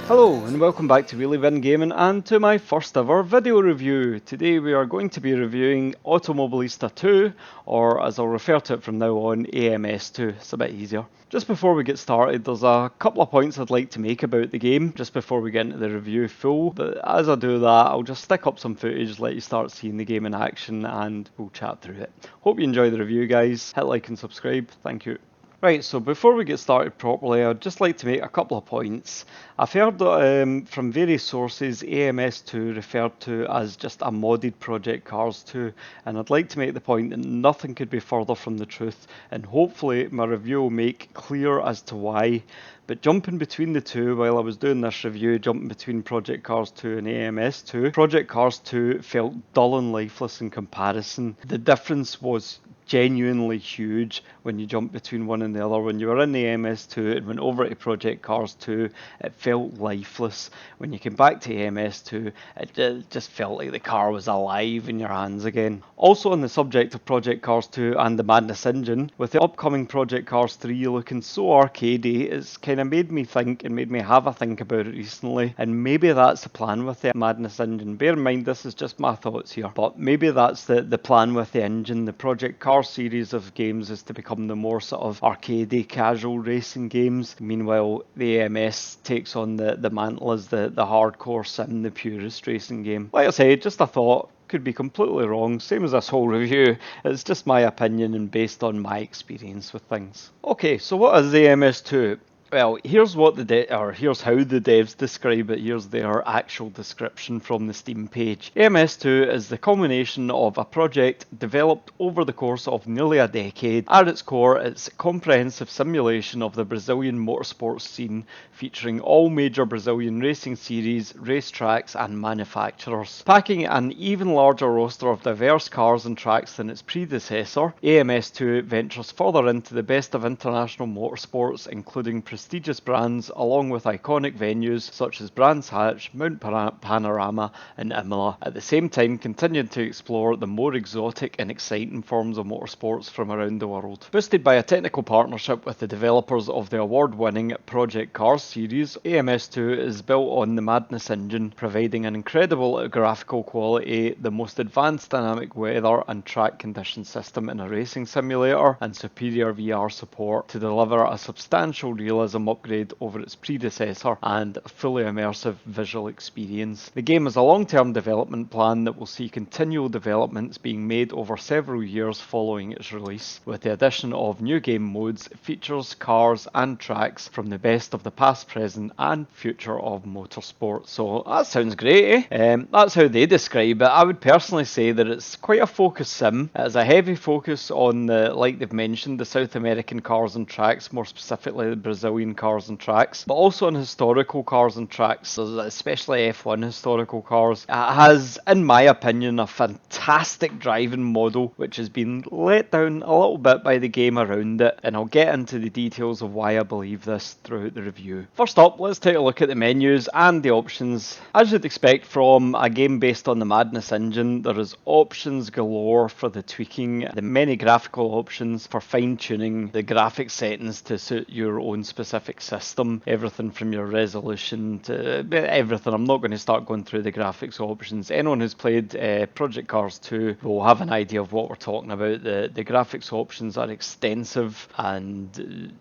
Hello and welcome back to Really Win Gaming and to my first ever video review. Today we are going to be reviewing Automobilista 2, or as I'll refer to it from now on, AMS2. It's a bit easier. Just before we get started, there's a couple of points I'd like to make about the game just before we get into the review full. But as I do that, I'll just stick up some footage, let you start seeing the game in action, and we'll chat through it. Hope you enjoy the review, guys. Hit like and subscribe. Thank you. Right, so before we get started properly, I'd just like to make a couple of points. I've heard from various sources AMS2 referred to as just a modded Project Cars 2, and I'd like to make the point that nothing could be further from the truth, and hopefully my review will make clear as to why. But jumping between the two, while I was doing this review, jumping between Project Cars 2 and AMS2, Project Cars 2 felt dull and lifeless in comparison. The difference was genuinely huge when you jump between one and the other. When you were in the MS2 and went over to Project Cars 2, it felt lifeless. When you came back to MS2, it just felt like the car was alive in your hands again. Also on the subject of Project Cars 2 and the Madness engine, with the upcoming Project Cars 3 looking so arcadey, it's kind of made me think and made me have a think about it recently, and maybe that's the plan with the Madness engine. Bear in mind this is just my thoughts here, but maybe that's the plan with the engine. The Project Cars series of games is to become the more sort of arcadey, casual racing games. Meanwhile, the AMS takes on the mantle as the hardcore sim, the purist racing game. Like I say, just a thought. Could be completely wrong, same as this whole review. It's just my opinion and based on my experience with things. Okay, so what is the MS2? Well, here's what here's how the devs describe it. Here's their actual description from the Steam page. AMS2 is the culmination of a project developed over the course of nearly a decade. At its core, it's a comprehensive simulation of the Brazilian motorsports scene, featuring all major Brazilian racing series, racetracks, and manufacturers. Packing an even larger roster of diverse cars and tracks than its predecessor, AMS2 ventures further into the best of international motorsports, including prestigious brands along with iconic venues such as Brands Hatch, Mount Panorama and Imola, at the same time continuing to explore the more exotic and exciting forms of motorsports from around the world. Boosted by a technical partnership with the developers of the award-winning Project Cars series, AMS2 is built on the Madness engine, providing an incredible graphical quality, the most advanced dynamic weather and track condition system in a racing simulator, and superior VR support to deliver a substantial realism upgrade over its predecessor and a fully immersive visual experience. The game is a long-term development plan that will see continual developments being made over several years following its release, with the addition of new game modes, features, cars and tracks from the best of the past, present and future of motorsport. So that sounds great, eh? That's how they describe it. I would personally say that it's quite a focused sim. It has a heavy focus on like they've mentioned, the South American cars and tracks, more specifically the Brazilian cars and tracks, but also on historical cars and tracks, especially F1 historical cars. It has, in my opinion, a fantastic driving model, which has been let down a little bit by the game around it, and I'll get into the details of why I believe this throughout the review. First up, let's take a look at the menus and the options. As you'd expect from a game based on the Madness engine, there is options galore for the tweaking, the many graphical options for fine-tuning the graphic settings to suit your own specific system, everything from your resolution to everything. I'm not going to start going through the graphics options. Anyone who's played Project Cars 2 will have an idea of what we're talking about. The graphics options are extensive and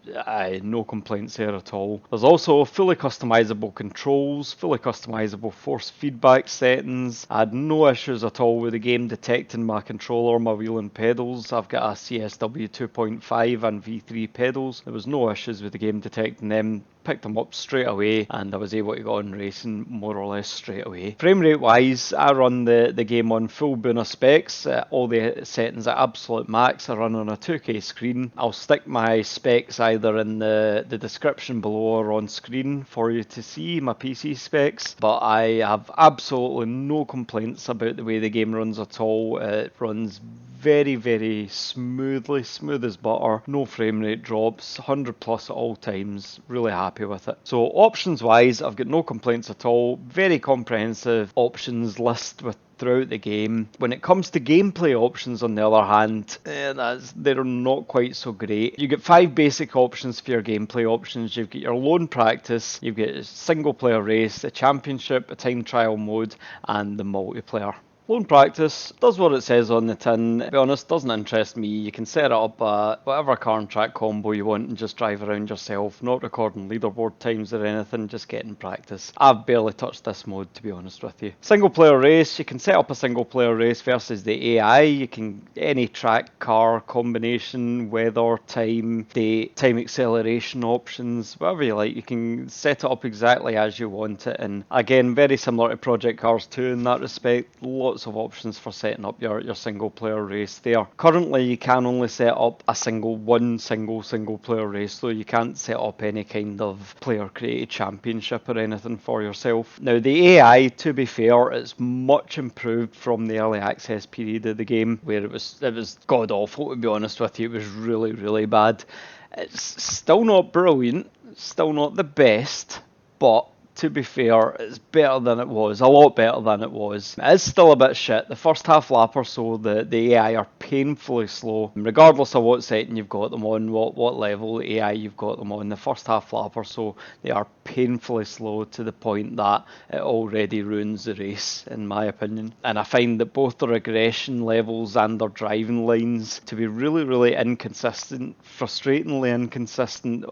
no complaints there at all. There's also fully customizable controls, fully customizable force feedback settings. I had no issues at all with the game detecting my controller, my wheel and pedals. I've got a CSW 2.5 and V3 pedals. There was no issues with the game detecting them. Picked them up straight away and I was able to go on racing more or less straight away. Frame rate wise, I run the game on full Buna specs, all the settings at absolute max. I run on a 2K screen. I'll stick my specs either in the description below or on screen for you to see my PC specs, but I have absolutely no complaints about the way the game runs at all. It runs very, very smoothly, smooth as butter, no frame rate drops, 100 plus at all times, really happy with it. So options wise, I've got no complaints at all, very comprehensive options list with throughout the game. When it comes to gameplay options, on the other hand, they're not quite so great. You get 5 basic options for your gameplay options. You've got your lone practice, you've got a single player race, a championship, a time trial mode, and the multiplayer. Lone practice does what it says on the tin. To be honest, doesn't interest me. You can set it up whatever car and track combo you want and just drive around yourself, not recording leaderboard times or anything, just getting practice. I've barely touched this mode, to be honest with you. Single player race, you can set up a single player race versus the AI. You can any track, car combination, weather, time, date, time acceleration options, whatever you like. You can set it up exactly as you want it, and again, very similar to Project Cars 2 in that respect. Lots of options for setting up your single player race there. Currently you can only set up a single player race, so you can't set up any kind of player created championship or anything for yourself. Now the AI, to be fair, is much improved from the early access period of the game, where it was god awful, to be honest with you. It was really, really bad. It's still not brilliant, still not the best, but to be fair, it's better than it was, a lot better than it was. It is still a bit shit. The first half lap or so, the AI are painfully slow, regardless of what setting you've got them on, what level the AI you've got them on. The first half lap or so, they are painfully slow to the point that it already ruins the race, in my opinion. And I find that both their aggression levels and their driving lines to be really, really inconsistent, frustratingly inconsistent,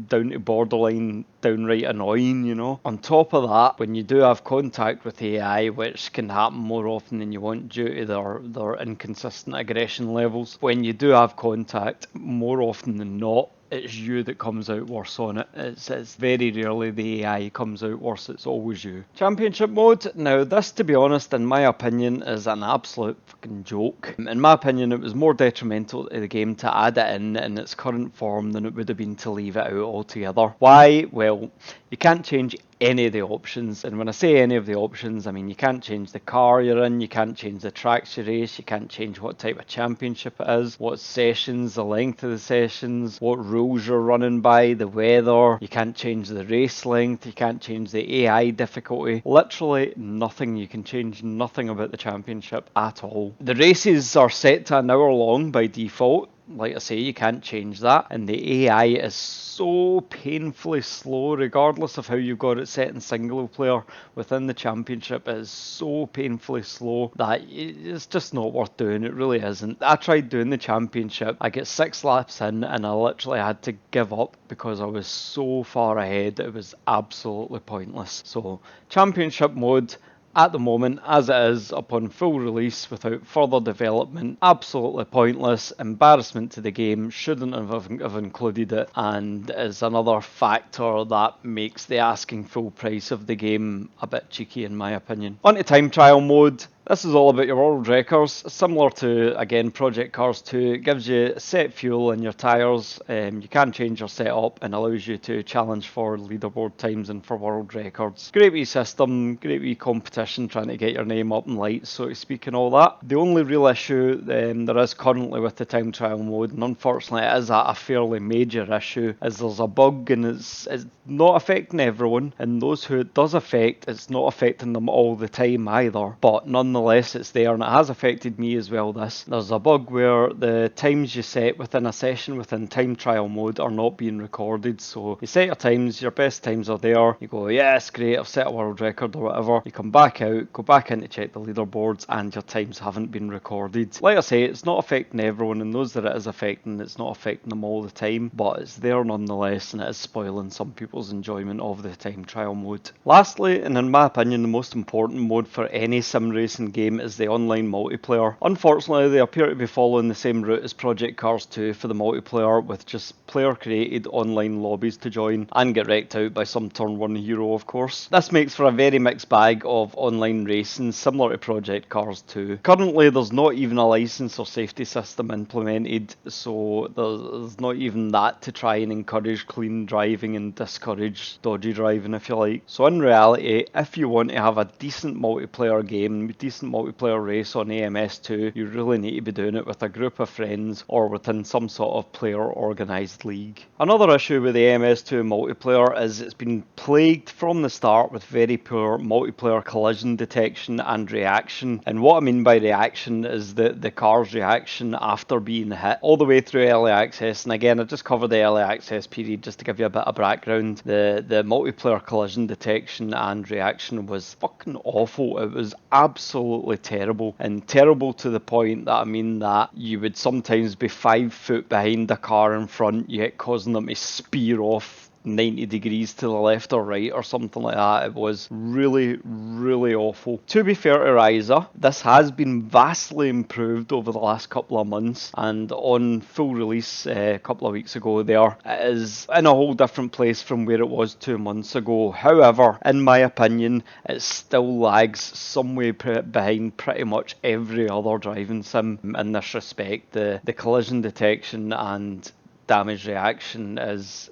down to borderline downright annoying, you know. On top of that, when you do have contact with AI, which can happen more often than you want due to their inconsistent aggression levels, when you do have contact, more often than not, it's you that comes out worse on it. It's very rarely the AI comes out worse, it's always you. Championship mode, now this, to be honest, in my opinion, is an absolute fucking joke. In my opinion, it was more detrimental to the game to add it in its current form than it would have been to leave it out altogether. Why? Well, you can't change any of the options, and when I say any of the options, I mean you can't change the car you're in, you can't change the tracks you race, you can't change what type of championship it is, what sessions, the length of the sessions, what rules you're running by, the weather, you can't change the race length, you can't change the AI difficulty, literally nothing. You can change nothing about the championship at all. The races are set to an hour long by default. Like I say, you can't change that, and the AI is so painfully slow, regardless of how you've got it set in single player within the championship. It is so painfully slow that it's just not worth doing. It really isn't. I tried doing the championship, I get 6 laps in and I literally had to give up because I was so far ahead. It was absolutely pointless. So championship mode, at the moment, as it is upon full release without further development, absolutely pointless, embarrassment to the game, shouldn't have included it, and is another factor that makes the asking full price of the game a bit cheeky in my opinion. On to time trial mode. This is all about your world records, similar to, again, Project Cars 2. It gives you set fuel in your tyres, you can change your setup and allows you to challenge for leaderboard times and for world records. Great wee system, great wee competition, trying to get your name up in lights, so to speak, and all that. The only real issue there is currently with the time trial mode, and unfortunately it is a fairly major issue, is there's a bug and it's not affecting everyone, and those who it does affect, it's not affecting them all the time either, but nonetheless it's there, and it has affected me as well. There's a bug where the times you set within a session within time trial mode are not being recorded. So you set your times, your best times are there, you go, yes, great, I've set a world record or whatever, you come back out, go back in to check the leaderboards, and your times haven't been recorded. Like I say, it's not affecting everyone, and those that it is affecting, it's not affecting them all the time, but it's there nonetheless, and it is spoiling some people's enjoyment of the time trial mode. Lastly, and in my opinion the most important mode for any sim racing game, is the online multiplayer. Unfortunately, they appear to be following the same route as Project Cars 2 for the multiplayer, with just player created online lobbies to join and get wrecked out by some turn 1 hero, of course. This makes for a very mixed bag of online racing, similar to Project Cars 2. Currently there's not even a license or safety system implemented, so there's not even that to try and encourage clean driving and discourage dodgy driving, if you like. So in reality, if you want to have a decent multiplayer game, decent decent multiplayer race on AMS2, you really need to be doing it with a group of friends or within some sort of player organised league. Another issue with the AMS2 multiplayer is it's been plagued from the start with very poor multiplayer collision detection and reaction. And what I mean by reaction is the car's reaction after being hit all the way through early access. And again, I just covered the early access period just to give you a bit of background. The multiplayer collision detection and reaction was fucking awful. It was absolutely terrible, and terrible to the point that I mean that you would sometimes be 5 foot behind the car in front, yet causing them to spear off 90 degrees to the left or right or something like that. It was really, really awful. To be fair to Ryza, this has been vastly improved over the last couple of months, and on full release a couple of weeks ago there, it is in a whole different place from where it was 2 months ago. However, in my opinion, it still lags some way behind pretty much every other driving sim in this respect. The collision detection and damage reaction is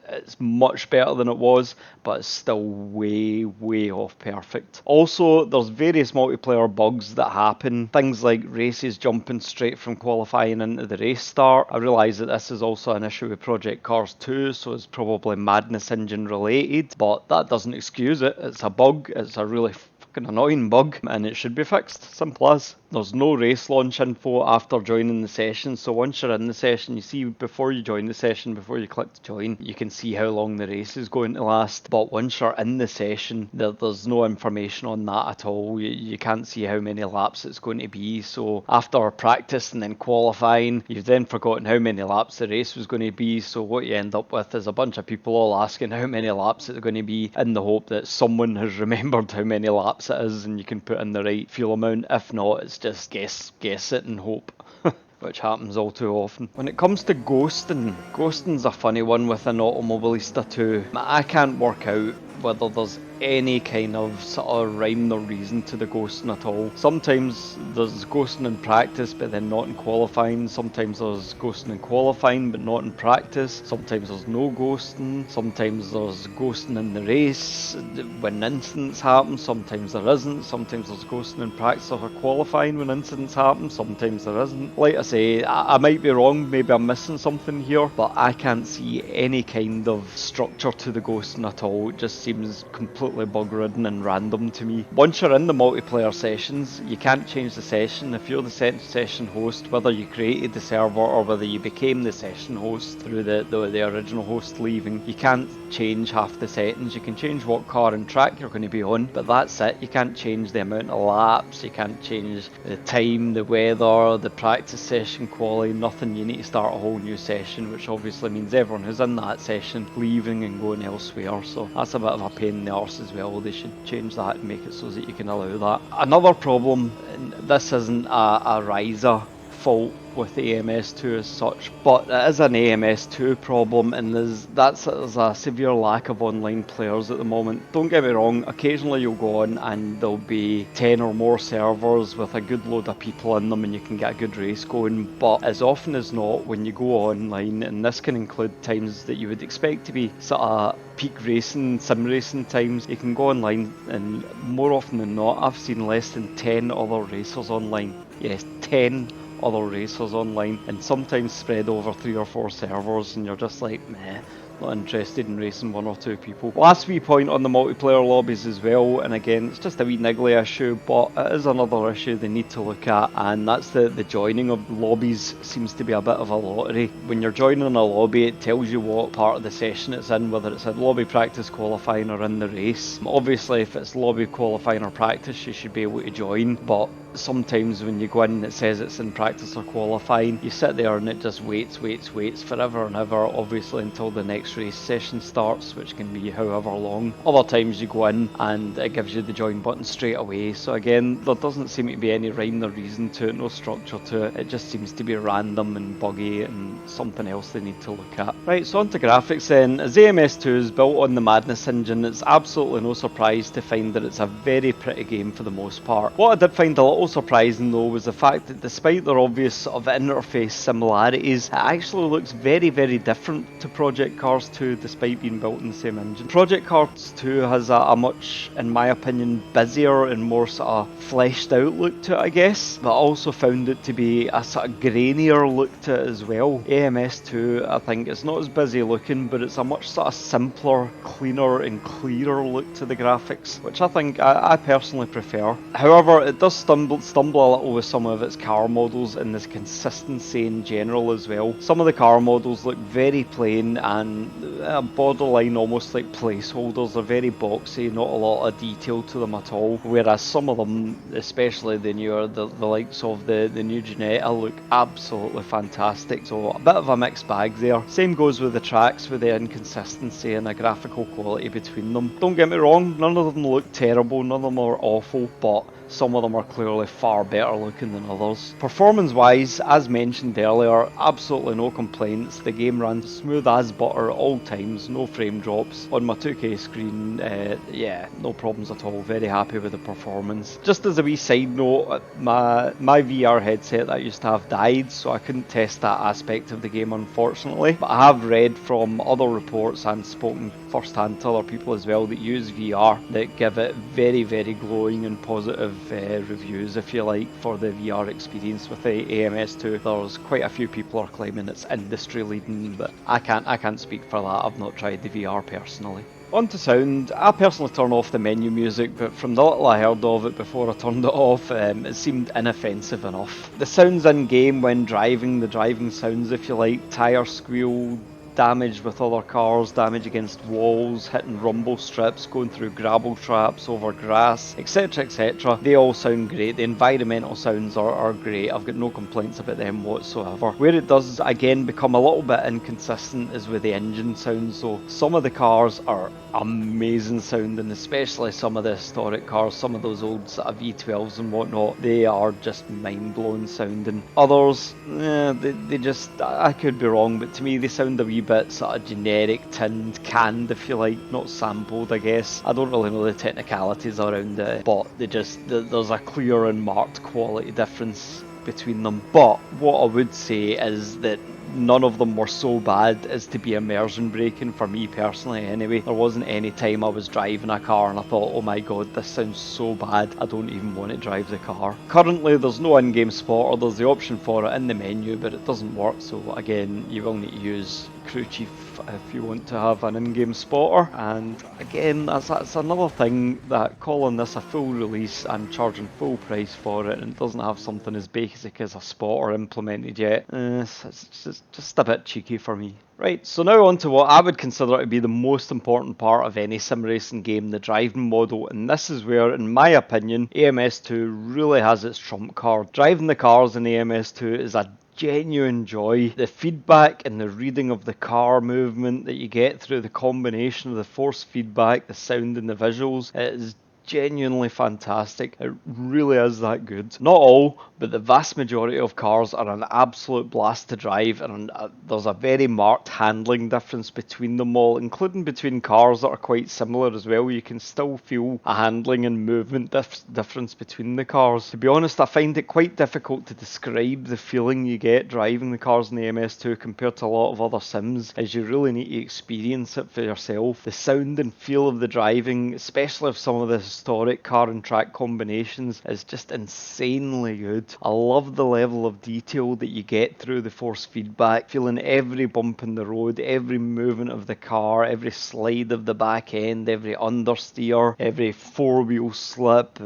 it's much better than it was, but it's still way off perfect. Also, there's various multiplayer bugs that happen, things like races jumping straight from qualifying into the race start. I realise that this is also an issue with Project Cars 2, so it's probably Madness Engine related, but that doesn't excuse it. It's a bug, it's a really fucking annoying bug, and it should be fixed. Simple as. There's no race launch info after joining the session, so once you're in the session, you see before you join the session, before you click to join, you can see how long the race is going to last. But once you're in the session, there's no information on that at all. You can't see how many laps it's going to be. So after practice and then qualifying, you've then forgotten how many laps the race was going to be. So what you end up with is a bunch of people all asking how many laps it's going to be, in the hope that someone has remembered how many laps it is and you can put in the right fuel amount. If not, it's just guess it and hope. Which happens all too often. When it comes to ghosting's a funny one within Automobilista 2. I can't work out whether there's any kind of sort of rhyme or reason to the ghosting at all. Sometimes there's ghosting in practice but then not in qualifying. Sometimes there's ghosting in qualifying but not in practice. Sometimes there's no ghosting. Sometimes there's ghosting in the race when incidents happen. Sometimes there isn't. Sometimes there's ghosting in practice or qualifying when incidents happen. Sometimes there isn't. Like I say, I might be wrong, maybe I'm missing something here, but I can't see any kind of structure to the ghosting at all. It just seems completely bug-ridden and random to me. Once you're in the multiplayer sessions, you can't change the session. If you're the session host, whether you created the server or whether you became the session host through the original host leaving, you can't change half the settings. You can change what car and track you're going to be on, but that's it. You can't change the amount of laps, you can't change the time, the weather, the practice session, quality, nothing. You need to start a whole new session, which obviously means everyone who's in that session leaving and going elsewhere, so that's a bit of a pain in the arse as well. They should change that and make it so that you can allow that. Another problem, and this isn't a Ryza fault with AMS2 as such, but it is an AMS2 problem, and there's a severe lack of online players at the moment. Don't get me wrong, occasionally you'll go on and there'll be 10 or more servers with a good load of people in them and you can get a good race going, but as often as not when you go online, and this can include times that you would expect to be sort of peak racing, sim racing times, you can go online and more often than not I've seen less than 10 other racers online. Yes, 10 other racers online, and sometimes spread over 3 or 4 servers, and you're just like, meh, not interested in racing 1 or 2 people. Last wee point on the multiplayer lobbies as well, and again it's just a wee niggly issue, but it is another issue they need to look at, and that's the joining of lobbies seems to be a bit of a lottery. When you're joining a lobby, it tells you what part of the session it's in, whether it's in lobby, practice, qualifying or in the race. Obviously if it's lobby, qualifying or practice you should be able to join, but sometimes when you go in and it says it's in practice or qualifying, you sit there and it just waits forever and ever, obviously until the next race session starts, which can be however long. Other times you go in and it gives you the join button straight away, so again there doesn't seem to be any rhyme or reason to it, no structure to it. It just seems to be random and buggy and something else they need to look at. Right, so on to graphics then. As AMS2 is built on the Madness engine, it's absolutely no surprise to find that it's a very pretty game for the most part. What I did find a little little surprising though was the fact that despite their obvious sort of interface similarities, it actually looks very, very different to Project Cars 2 despite being built in the same engine. Project Cars 2 has a much, in my opinion, busier and more sort of fleshed out look to it, I guess, but I also found it to be a sort of grainier look to it as well. AMS2, I think, it's not as busy looking, but it's a much sort of simpler, cleaner and clearer look to the graphics, which I think I personally prefer. However, it does stumble a little with some of its car models and this consistency in general as well. Some of the car models look very plain and borderline almost like placeholders. They're very boxy, not a lot of detail to them at all, whereas some of them, especially the newer, the likes of the new Ginetta, look absolutely fantastic. So a bit of a mixed bag there. Same goes with the tracks, with the inconsistency and the graphical quality between them. Don't get me wrong, none of them look terrible, none of them are awful, but some of them are clearly far better looking than others. Performance wise, as mentioned earlier, absolutely no complaints. The game runs smooth as butter at all times, no frame drops. On my 2K screen, yeah, no problems at all. Very happy with the performance. Just as a wee side note, my VR headset that I used to have died, so I couldn't test that aspect of the game unfortunately. But I have read from other reports and spoken firsthand to other people as well that use VR that give it very, very glowing and positive reviews, if you like, for the VR experience with the AMS2. There's quite a few people are claiming it's industry leading, but I can't speak for that. I've not tried the VR personally. On to sound, I personally turn off the menu music, but from the little I heard of it before I turned it off, it seemed inoffensive enough. The sounds in game when driving, the driving sounds if you like, tyre squeal, damage with other cars, damage against walls, hitting rumble strips, going through gravel traps, over grass, etc, etc. They all sound great. The environmental sounds are great. I've got no complaints about them whatsoever. Where it does again become a little bit inconsistent is with the engine sounds. So some of the cars are amazing sounding, especially some of the historic cars, some of those old sort of V12s and whatnot. They are just mind-blowing sounding. Others, they just, I could be wrong, but to me they sound a wee bit sort of generic, tinned, canned if you like, not sampled I guess. I don't really know the technicalities around it, but there's a clear and marked quality difference between them. But what I would say is that none of them were so bad as to be immersion breaking for me personally anyway. There wasn't any time I was driving a car and I thought, oh my god, this sounds so bad, I don't even want to drive the car. Currently there's no in-game spotter, there's the option for it in the menu, but it doesn't work, so again you will need to use Crew Chief if you want to have an in-game spotter. And again, that's another thing, that calling this a full release and charging full price for it and it doesn't have something as basic as a spotter implemented yet, it's just a bit cheeky for me. Right, so now on to what I would consider to be the most important part of any sim racing game, the driving model, and this is where, in my opinion, AMS2 really has its trump card. Driving the cars in AMS2 is a genuine joy. The feedback and the reading of the car movement that you get through the combination of the force feedback, the sound and the visuals, it is genuinely fantastic. It really is that good. Not all, but the vast majority of cars are an absolute blast to drive, and there's a very marked handling difference between them all, including between cars that are quite similar as well. You can still feel a handling and movement difference between the cars. To be honest, I find it quite difficult to describe the feeling you get driving the cars in the MS2 compared to a lot of other sims, as you really need to experience it for yourself. The sound and feel of the driving, especially of some of the historic car and track combinations, is just insanely good. I love the level of detail that you get through the force feedback, feeling every bump in the road, every movement of the car, every slide of the back end, every understeer, every four-wheel slip,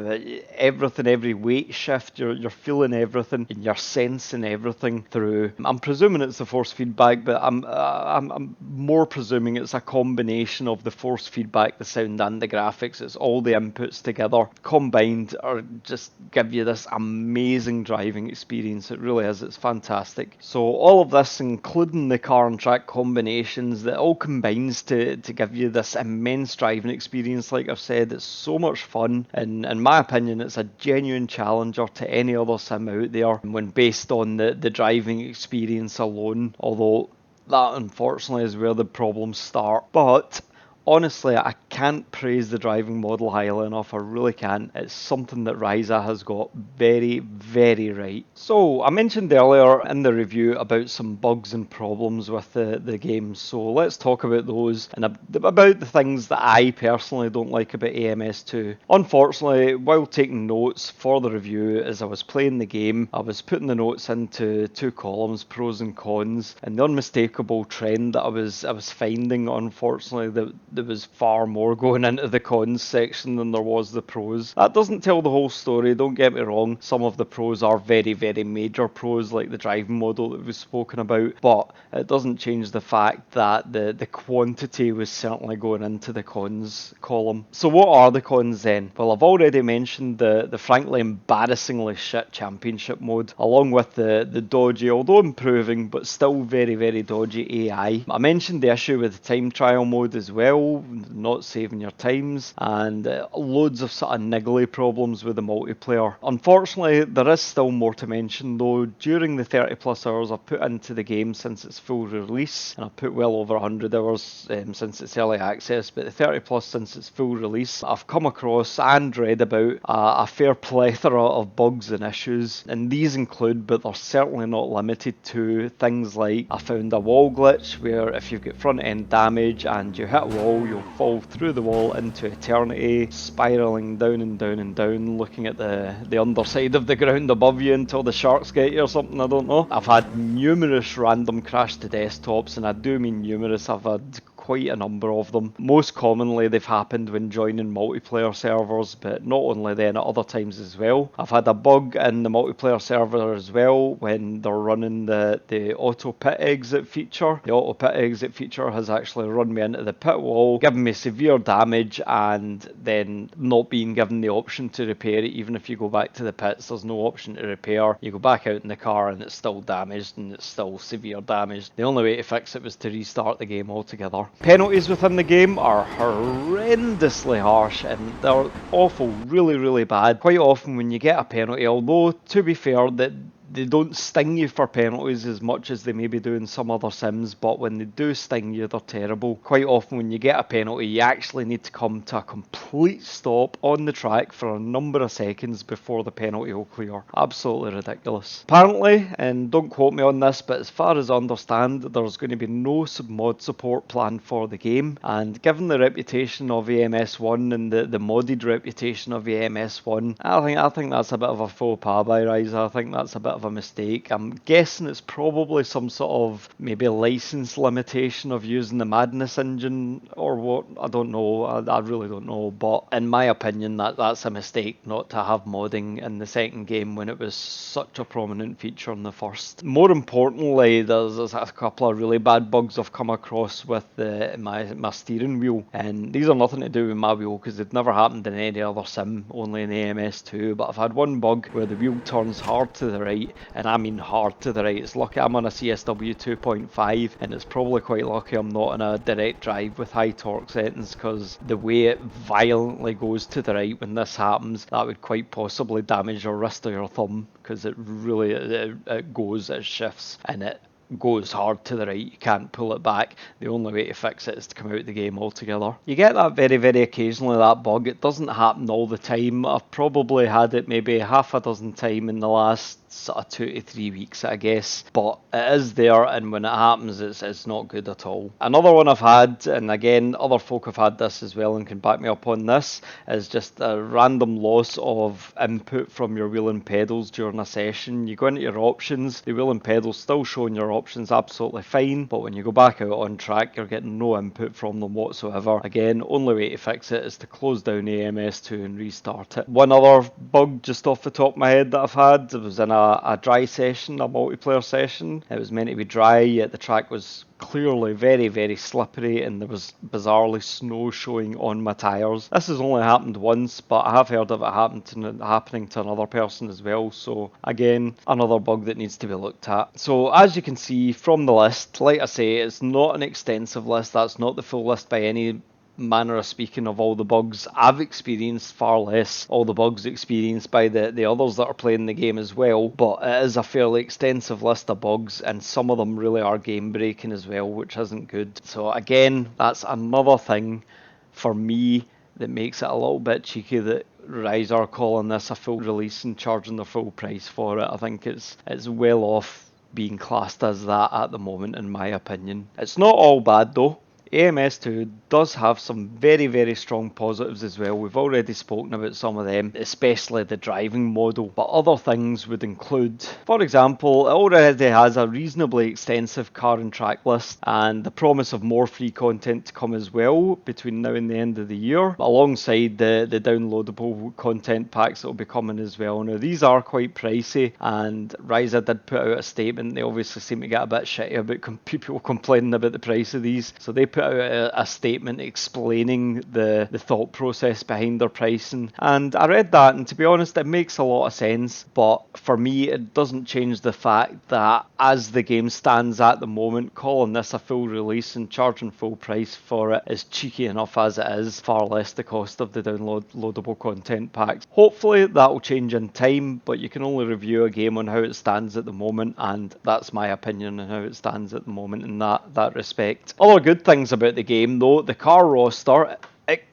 everything, every weight shift. You're feeling everything and you're sensing everything through. I'm presuming it's the force feedback, but I'm more presuming it's a combination of the force feedback, the sound and the graphics. It's all the inputs together combined are just give you this amazing driving experience. It really is. It's fantastic. So all of this, including the car and track combinations, that all combines to give you this immense driving experience. Like I've said, it's so much fun, and in my opinion it's a genuine challenger to any other sim out there when based on the driving experience alone, although that unfortunately is where the problems start. But honestly, I can't praise the driving model highly enough. I really can't. It's something that Ryza has got very, very right. So, I mentioned earlier in the review about some bugs and problems with the game. So, let's talk about those and about the things that I personally don't like about AMS2. Unfortunately, while taking notes for the review as I was playing the game, I was putting the notes into two columns, pros and cons, and the unmistakable trend that I was finding, unfortunately, that there was far more going into the cons section than there was the pros. That doesn't tell the whole story, don't get me wrong. Some of the pros are very, very major pros, like the driving model that we've spoken about, but it doesn't change the fact that the quantity was certainly going into the cons column. So what are the cons then? Well, I've already mentioned the frankly embarrassingly shit championship mode, along with the dodgy, although improving, but still very, very dodgy AI. I mentioned the issue with the time trial mode as well, not saving your times, and loads of sort of niggly problems with the multiplayer. Unfortunately, there is still more to mention though. During the 30 plus hours I've put into the game since its full release, and I've put well over 100 hours since its early access, but the 30 plus since its full release, I've come across and read about a fair plethora of bugs and issues, and these include, but they're certainly not limited to, things like I found a wall glitch where if you've got front end damage and you hit a wall, you'll fall through the wall into eternity, spiraling down and down and down, looking at the underside of the ground above you until the sharks get you or something, I don't know. I've had numerous random crash to desktops, and I do mean numerous. I've had quite a number of them. Most commonly they've happened when joining multiplayer servers, but not only then, at other times as well. I've had a bug in the multiplayer server as well when they're running the auto pit exit feature. The auto pit exit feature has actually run me into the pit wall, given me severe damage, and then not being given the option to repair it. Even if you go back to the pits, there's no option to repair. You go back out in the car and it's still damaged, and it's still severe damage. The only way to fix it was to restart the game altogether. Penalties within the game are horrendously harsh, and they're awful, really, really bad. Quite often when you get a penalty, although to be fair, that they don't sting you for penalties as much as they maybe do in some other sims, but when they do sting you, they're terrible. Quite often when you get a penalty, you actually need to come to a complete stop on the track for a number of seconds before the penalty will clear. Absolutely ridiculous. Apparently, and don't quote me on this, but as far as I understand, there's going to be no mod support planned for the game, and given the reputation of AMS1 and the modded reputation of AMS1, I think that's a bit of a faux pas by Ryza. I think that's a bit of a mistake. I'm guessing it's probably some sort of maybe license limitation of using the Madness engine or what. I don't know. I really don't know. But in my opinion, that's a mistake not to have modding in the second game when it was such a prominent feature in the first. More importantly, there's a couple of really bad bugs I've come across with my steering wheel, and these are nothing to do with my wheel because they've never happened in any other sim, only in AMS2. But I've had one bug where the wheel turns hard to the right, and I mean hard to the right. It's lucky I'm on a CSW 2.5, and it's probably quite lucky I'm not in a direct drive with high torque settings, because the way it violently goes to the right when this happens, that would quite possibly damage your wrist or your thumb, because it really it shifts, and it goes hard to the right. You can't pull it back. The only way to fix it is to come out of the game altogether. You get that very, very occasionally, that bug. It doesn't happen all the time. I've probably had it maybe half a dozen times in the last sort of 2 to 3 weeks, I guess, but it is there, and when it happens, it's not good at all. Another one I've had, and again other folk have had this as well and can back me up on this, is just a random loss of input from your wheel and pedals during a session. You go into your options, the wheel and pedals still showing your options absolutely fine, but when you go back out on track, you're getting no input from them whatsoever. Again, only way to fix it is to close down AMS2 and restart it. One other bug just off the top of my head that I've had, it was in a dry session, a multiplayer session. It was meant to be dry, yet the track was clearly very, very slippery, and there was bizarrely snow showing on my tyres. This has only happened once, but I have heard of it happening to another person as well, so again, another bug that needs to be looked at. So as you can see from the list, like I say, it's not an extensive list. That's not the full list by any manner of speaking of all the bugs I've experienced, far less all the bugs experienced by the others that are playing the game as well, but it is a fairly extensive list of bugs, and some of them really are game breaking as well, which isn't good. So again, that's another thing for me that makes it a little bit cheeky that Rise are calling this a full release and charging the full price for it. I think it's well off being classed as that at the moment, in my opinion. It's not all bad though. AMS2 does have some very, very strong positives as well. We've already spoken about some of them, especially the driving model, but other things would include, for example, it already has a reasonably extensive car and track list and the promise of more free content to come as well between now and the end of the year, alongside the downloadable content packs that will be coming as well. Now, these are quite pricey, and Ryza did put out a statement. They obviously seem to get a bit shitty about people complaining about the price of these, so they put out a statement explaining the thought process behind their pricing, and I read that, and to be honest, it makes a lot of sense, but for me it doesn't change the fact that as the game stands at the moment, calling this a full release and charging full price for it is cheeky enough as it is, far less the cost of the downloadable content packs. Hopefully that will change in time, but you can only review a game on how it stands at the moment, and that's my opinion on how it stands at the moment in that respect. Other good things about the game though, the car roster,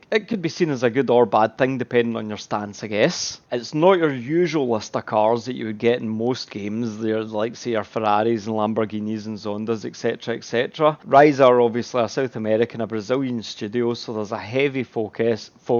it could be seen as a good or bad thing depending on your stance, I guess. It's not your usual list of cars that you would get in most games. They're like, say, your Ferraris and Lamborghinis and Zondas, etc, etc. Rise are obviously a South American, a Brazilian studio, so there's a heavy focus on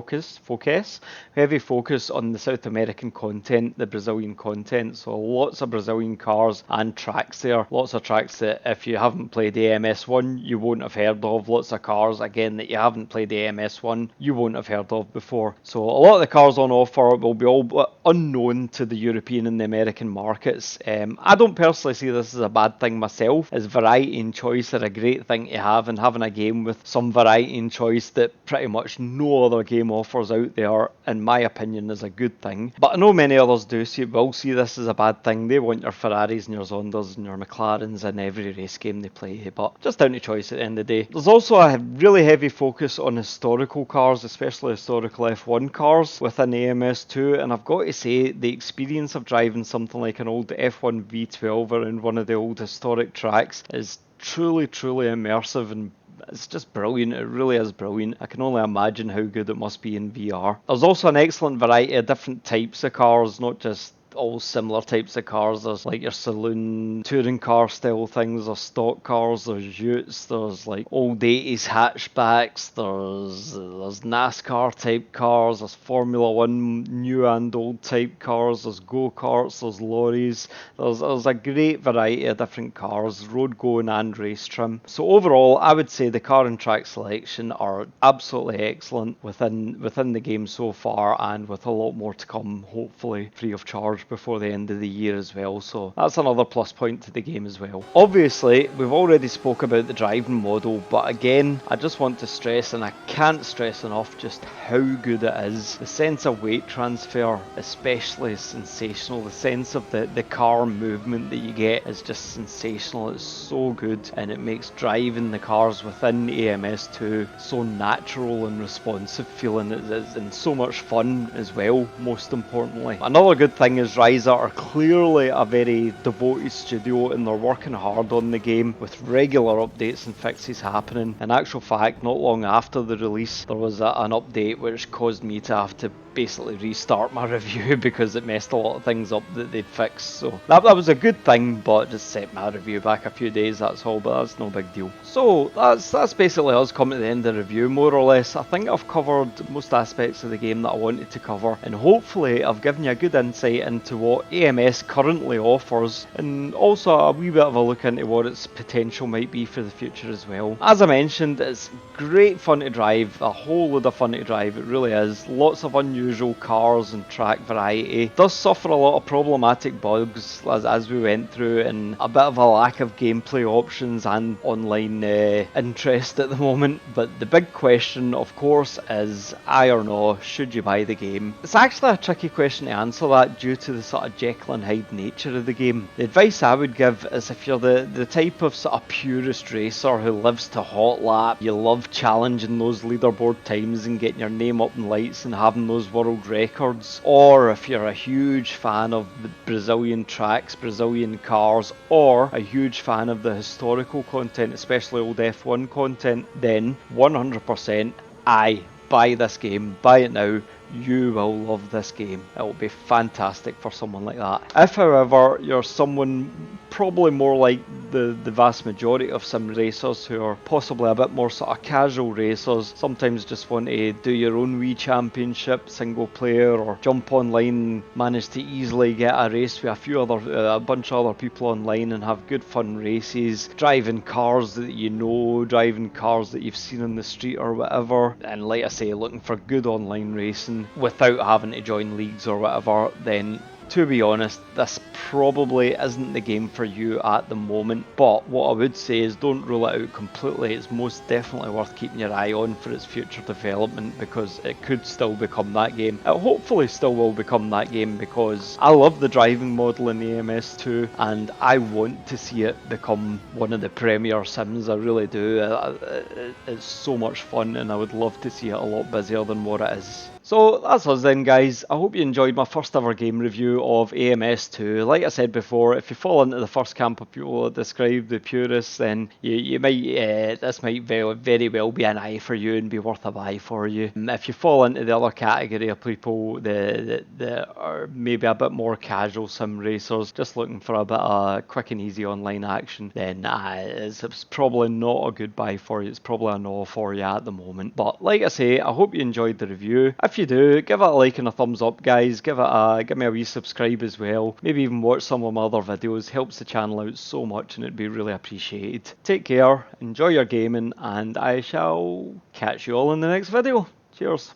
the South American content, the Brazilian content. So lots of Brazilian cars and tracks there. Lots of tracks that if you haven't played AMS1, you won't have heard of. Lots of cars, again, that you haven't played AMS1, you won't have heard of before. So a lot of the cars on offer will be all unknown to the European and the American markets. I don't personally see this as a bad thing myself, as variety and choice are a great thing to have, and having a game with some variety and choice that pretty much no other game offers out there, in my opinion, is a good thing. But I know many others will see this as a bad thing. They want your Ferraris and your Zondas and your McLarens in every race game they play, but just down to choice at the end of the day. There's also a really heavy focus on historical cars, especially historical F1 cars within AMS2, and I've got to say the experience of driving something like an old F1 V12 around one of the old historic tracks is truly immersive, and it's just brilliant. It really is brilliant. I can only imagine how good it must be in VR. There's also an excellent variety of different types of cars, not just all similar types of cars. There's like your saloon touring car style things, there's stock cars, there's utes, there's like old 80s hatchbacks, there's NASCAR type cars, there's Formula 1 new and old type cars, there's go-karts, there's lorries, there's a great variety of different cars, road going and race trim. So overall, I would say the car and track selection are absolutely excellent within the game so far, and with a lot more to come, hopefully free of charge before the end of the year as well, so that's another plus point to the game as well. Obviously, we've already spoke about the driving model, but again, I just want to stress, and I can't stress enough, just how good it is. The sense of weight transfer, especially, is sensational. The sense of the car movement that you get is just sensational. It's so good, and it makes driving the cars within AMS2 so natural and responsive feeling, and so much fun as well, most importantly. Another good thing is Ryza are clearly a very devoted studio, and they're working hard on the game with regular updates and fixes happening. In actual fact, not long after the release, there was an update which caused me to have to basically restart my review because it messed a lot of things up that they'd fixed. So that was a good thing, but just set my review back a few days, that's all, but that's no big deal. So that's basically us coming to the end of the review, more or less. I think I've covered most aspects of the game that I wanted to cover, and hopefully I've given you a good insight into what AMS currently offers, and also a wee bit of a look into what its potential might be for the future as well. As I mentioned, it's great fun to drive, a whole load of fun to drive, it really is. Lots of unusual cars and track variety. It does suffer a lot of problematic bugs as we went through, and a bit of a lack of gameplay options and online interest at the moment, but the big question of course is, aye or no, should you buy the game? It's actually a tricky question to answer that due to the sort of Jekyll and Hyde nature of the game. The advice I would give is if you're the type of sort of purist racer who lives to hot lap, you love challenging those leaderboard times and getting your name up in lights and having those world records, or if you're a huge fan of the Brazilian tracks, Brazilian cars, or a huge fan of the historical content, especially old F1 content, then 100% buy this game, buy it now. You will love this game. It will be fantastic for someone like that. If, however, you're someone probably more like the vast majority of sim racers who are possibly a bit more sort of casual racers, sometimes just want to do your own wee championship, single player, or jump online and manage to easily get a race with a bunch of other people online and have good fun races, driving cars that you know, driving cars that you've seen on the street or whatever, and like I say, looking for good online racing without having to join leagues or whatever, then to be honest, this probably isn't the game for you at the moment, but what I would say is don't rule it out completely. It's most definitely worth keeping your eye on for its future development, because it could still become that game. It hopefully still will become that game, because I love the driving model in AMS2 and I want to see it become one of the premier sims. I really do. It's so much fun and I would love to see it a lot busier than what it is. So that's us then, guys. I hope you enjoyed my first ever game review of AMS2. Like I said before, if you fall into the first camp of people that describe the purists, then you might this might very well be an eye for you and be worth a buy for you. If you fall into the other category of people, the are maybe a bit more casual sim racers, just looking for a bit of quick and easy online action, then it's probably not a good buy for you. It's probably a no for you at the moment. But like I say, I hope you enjoyed the review. If you do, give it a like and a thumbs up, guys. Give me a wee subscribe as well. Maybe even watch some of my other videos. Helps the channel out so much and it'd be really appreciated. Take care, enjoy your gaming, and I shall catch you all in the next video. Cheers.